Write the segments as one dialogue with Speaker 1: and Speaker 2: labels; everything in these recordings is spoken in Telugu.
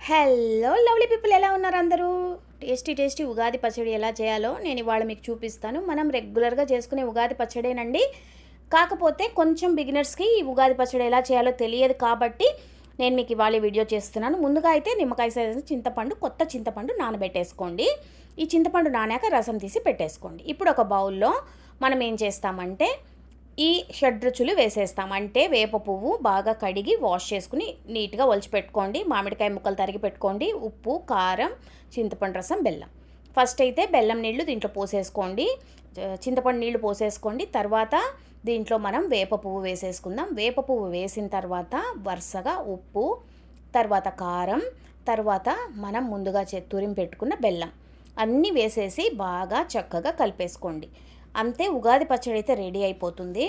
Speaker 1: హలో లవ్లీ పీపుల్, ఎలా ఉన్నారు అందరూ? టేస్టీ ఉగాది పచ్చడి ఎలా చేయాలో నేను ఇవాళ మీకు చూపిస్తాను. మనం రెగ్యులర్గా చేసుకునే ఉగాది పచ్చడేనండి. కాకపోతే కొంచెం బిగినర్స్కి ఈ ఉగాది పచ్చడి ఎలా చేయాలో తెలియదు కాబట్టి నేను మీకు ఇవాళ వీడియో చేస్తున్నాను. ముందుగా అయితే నిమ్మకాయ సైజు చింతపండు, కొత్త చింతపండు నానబెట్టేసుకోండి. ఈ చింతపండు నానాక రసం తీసి పెట్టేసుకోండి. ఇప్పుడు ఒక బౌల్లో మనం ఏం చేస్తామంటే ఈ షడ్రుచులు వేసేస్తాం. అంటే వేప పువ్వు బాగా కడిగి వాష్ చేసుకుని నీట్గా ఒలిచిపెట్టుకోండి. మామిడికాయ ముక్కలు తరిగి పెట్టుకోండి. ఉప్పు, కారం, చింతపండు రసం, బెల్లం. ఫస్ట్ అయితే బెల్లం నీళ్లు దీంట్లో పోసేసుకోండి. చింతపండు నీళ్లు పోసేసుకోండి. తర్వాత దీంట్లో మనం వేప పువ్వు వేసేసుకుందాం. వేప పువ్వు వేసిన తర్వాత వరుసగా ఉప్పు, తర్వాత కారం, తర్వాత మనం ముందుగా తురిమి పెట్టుకున్న బెల్లం అన్నీ వేసేసి బాగా చక్కగా కలిపేసుకోండి. అంతే, ఉగాది పచ్చడి అయితే రెడీ అయిపోతుంది.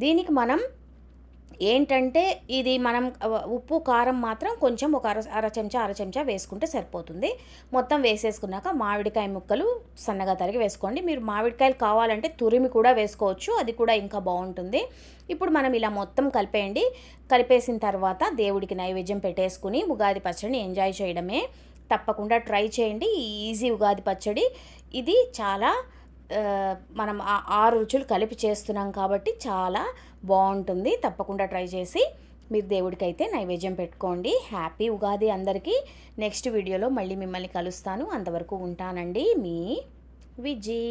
Speaker 1: దీనికి మనం ఏంటంటే ఇది మనం ఉప్పు కారం మాత్రం కొంచెం ఒక అర చెంచా వేసుకుంటే సరిపోతుంది. మొత్తం వేసేసుకున్నాక మామిడికాయ ముక్కలు సన్నగా తరిగి వేసుకోండి. మీరు మామిడికాయలు కావాలంటే తురిమి కూడా వేసుకోవచ్చు, అది కూడా ఇంకా బాగుంటుంది. ఇప్పుడు మనం ఇలా మొత్తం కలిపేయండి. కలిపేసిన తర్వాత దేవుడికి నైవేద్యం పెట్టేసుకుని ఉగాది పచ్చడిని ఎంజాయ్ చేయడమే. తప్పకుండా ట్రై చేయండి. ఈజీ ఉగాది పచ్చడి ఇది. చాలా మనం 6 రుచులు కలిపి చేస్తున్నాం కాబట్టి చాలా బాగుంటుంది. తప్పకుండా ట్రై చేసి మీరు దేవుడికైతే నైవేద్యం పెట్టుకోండి. హ్యాపీ ఉగాది అందరికీ. నెక్స్ట్ వీడియోలో మళ్ళీ మిమ్మల్ని కలుస్తాను. అంతవరకు ఉంటానండి, మీ విజీ.